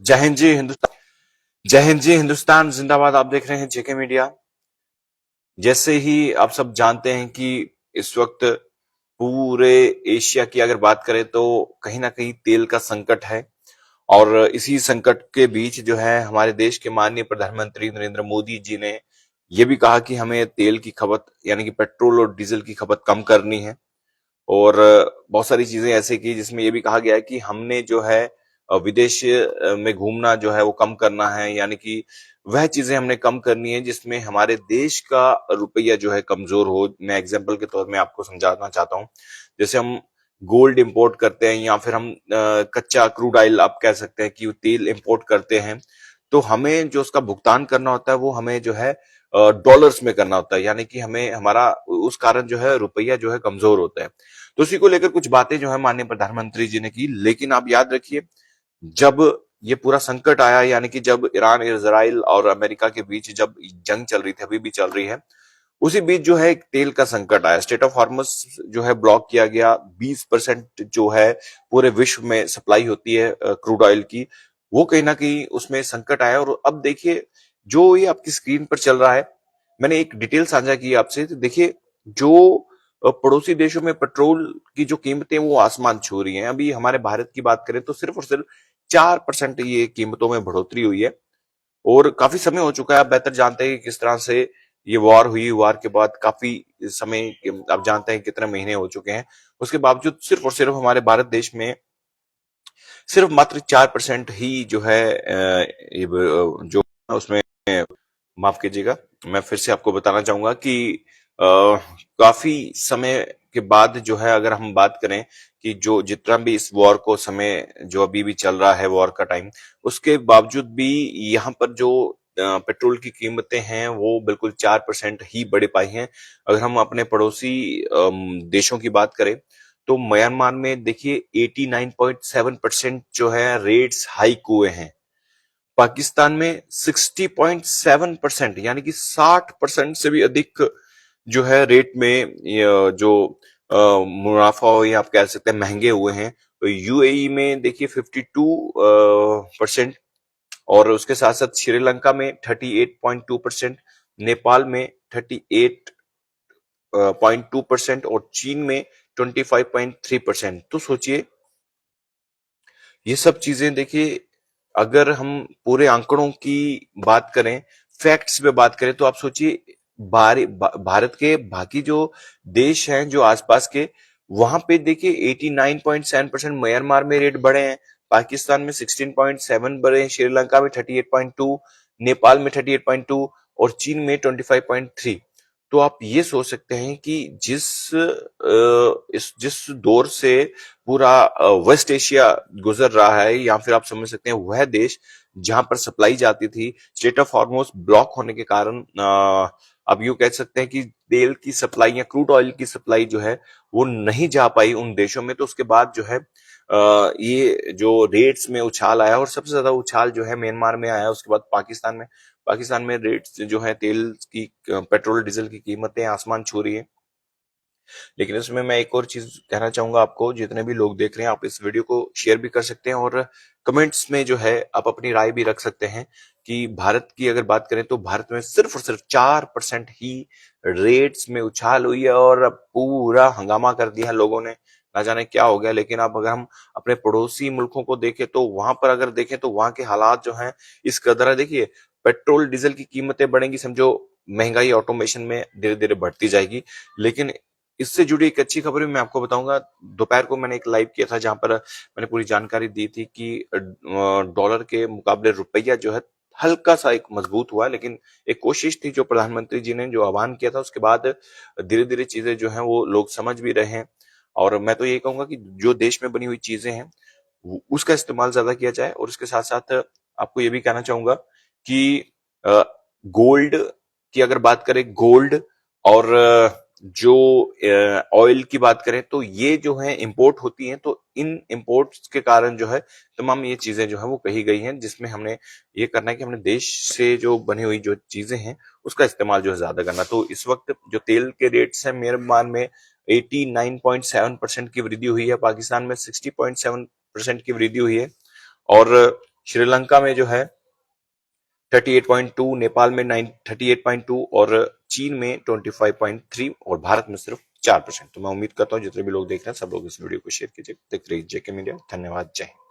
जय हिंद जी हिंदुस्तान। जय हिंद जी हिंदुस्तान जिंदाबाद। आप देख रहे हैं जेके मीडिया। जैसे ही आप सब जानते हैं कि इस वक्त पूरे एशिया की अगर बात करें तो कहीं ना कहीं तेल का संकट है। और इसी संकट के बीच जो है हमारे देश के माननीय प्रधानमंत्री नरेंद्र मोदी जी ने यह भी कहा कि हमें तेल की खपत यानी कि पेट्रोल और डीजल की खपत कम करनी है। और बहुत सारी चीजें ऐसे की जिसमें ये भी कहा गया है कि हमने जो है विदेश में घूमना जो है वो कम करना है, यानी कि वह चीजें हमने कम करनी है जिसमें हमारे देश का रुपया जो है कमजोर हो। मैं एग्जांपल के तौर में आपको समझाना चाहता हूँ। जैसे हम गोल्ड इंपोर्ट करते हैं या फिर हम कच्चा क्रूड ऑयल आप कह सकते हैं कि तेल इंपोर्ट करते हैं, तो हमें जो उसका भुगतान करना होता है वो हमें जो है डॉलर्स में करना होता है, यानी कि हमें हमारा उस कारण जो है रुपया जो है कमजोर होता है। तो उसी को लेकर कुछ बातें जो है माननीय प्रधानमंत्री जी ने की। लेकिन आप याद रखिए, जब ये पूरा संकट आया, यानी कि जब ईरान इजराइल और अमेरिका के बीच जब जंग चल रही थी, अभी भी चल रही है, उसी बीच जो है एक तेल का संकट आया। स्टेट ऑफ हॉर्मस जो है ब्लॉक किया गया। 20% जो है पूरे विश्व में सप्लाई होती है क्रूड ऑयल की, वो कहीं ना कहीं उसमें संकट आया। और अब देखिए, जो ये आपकी स्क्रीन पर चल रहा है, मैंने एक डिटेल साझा की आपसे, तो देखिए जो पड़ोसी देशों में पेट्रोल की जो कीमतें वो आसमान छू रही हैं। अभी हमारे भारत की बात करें तो सिर्फ और सिर्फ 4% ये कीमतों में बढ़ोतरी हुई है। और काफी समय हो चुका है, आप बेहतर जानते हैं कि किस तरह से ये वॉर हुई। वॉर के बाद काफी समय, आप जानते हैं कितने महीने हो चुके हैं, उसके बावजूद सिर्फ और सिर्फ हमारे भारत देश में सिर्फ मात्र 4% ही जो है जो उसमें, माफ कीजिएगा, मैं फिर से आपको बताना चाहूंगा कि काफी समय के बाद जो है, अगर हम बात करें कि जो जितना भी इस वॉर को समय जो अभी भी चल रहा है, वॉर का टाइम, उसके बावजूद भी यहाँ पर जो पेट्रोल की कीमतें हैं वो बिल्कुल 4% ही बढ़ पाई हैं। अगर हम अपने पड़ोसी देशों की बात करें तो म्यांमार में देखिए 89.7% जो है रेट्स हाइक हुए हैं। पाकिस्तान में 60.7%, यानी कि 60% से भी अधिक जो है रेट में जो मुनाफा हो या आप कह सकते हैं महंगे हुए हैं। तो यूएई में देखिए 52%, और उसके साथ साथ श्रीलंका में 38.2%, नेपाल में 38.2% और चीन में 25.3%। तो सोचिए, ये सब चीजें देखिए, अगर हम पूरे आंकड़ों की बात करें, फैक्ट्स पे बात करें, तो आप सोचिए भारत के बाकी जो देश हैं जो आसपास के, वहां पे देखिए 89.7% म्यांमार में रेट बढ़े हैं, पाकिस्तान में 16.7 बढ़े हैं, श्रीलंका में 38.2, नेपाल में 38.2 और चीन में 25.3। तो आप ये सोच सकते हैं कि जिस दौर से पूरा वेस्ट एशिया गुजर रहा है, या फिर आप समझ सकते हैं वह देश जहां पर सप्लाई जाती थी, स्टेट ऑफ हॉर्मोज ब्लॉक होने के कारण अब यूं कह सकते हैं कि तेल की सप्लाई या क्रूड ऑयल की सप्लाई जो है वो नहीं जा पाई उन देशों में। तो उसके बाद जो है ये जो रेट्स में उछाल आया, और सबसे ज्यादा उछाल जो है म्यांमार में आया, उसके बाद पाकिस्तान में रेट्स जो है तेल की, पेट्रोल डीजल की कीमतें आसमान छू रही है। लेकिन इसमें मैं एक और चीज कहना चाहूंगा आपको, जितने भी लोग देख रहे हैं आप इस वीडियो को शेयर भी कर सकते हैं, और कमेंट्स में जो है आप अपनी राय भी रख सकते हैं कि भारत की अगर बात करें तो भारत में सिर्फ और सिर्फ 4% ही रेट्स में उछाल हुई है, और अब पूरा हंगामा कर दिया है लोगों ने, ना जाने क्या हो गया। लेकिन अब अगर हम अपने पड़ोसी मुल्कों को देखें तो वहां पर अगर देखें तो वहां के हालात जो हैं इस कदर है। देखिए, पेट्रोल डीजल की कीमतें बढ़ेंगी, समझो महंगाई ऑटोमेशन में धीरे धीरे बढ़ती जाएगी। लेकिन इससे जुड़ी एक अच्छी खबर भी मैं आपको बताऊंगा। दोपहर को मैंने एक लाइव किया था जहां पर मैंने पूरी जानकारी दी थी कि डॉलर के मुकाबले रुपया जो है हल्का सा एक मजबूत हुआ है। लेकिन एक कोशिश थी जो प्रधानमंत्री जी ने जो आह्वान किया था, उसके बाद धीरे धीरे चीजें जो हैं वो लोग समझ भी रहे हैं। और मैं तो ये कहूंगा कि जो देश में बनी हुई चीजें हैं उसका इस्तेमाल ज्यादा किया जाए। और उसके साथ साथ आपको ये भी कहना चाहूंगा कि गोल्ड की अगर बात करें, गोल्ड और जो ऑयल की बात करें, तो ये जो है इंपोर्ट होती हैं, तो इन इंपोर्ट्स के कारण जो है तमाम ये चीजें जो है वो कही गई हैं, जिसमें हमने ये करना है कि हमने देश से जो बनी हुई जो चीजें हैं उसका इस्तेमाल जो है ज्यादा करना। तो इस वक्त जो तेल के रेट्स हैं, म्यांमार में 89.7% की वृद्धि हुई है, पाकिस्तान में 60.7% की वृद्धि हुई है, और श्रीलंका में जो है 38.2, नेपाल में 38.2 और चीन में 25.3 और भारत में सिर्फ 4%। तो मैं उम्मीद करता हूं जितने भी लोग देख रहे हैं सब लोग इस वीडियो को शेयर कीजिए। देखते रहिए जेके मीडिया। धन्यवाद। जय हिंद।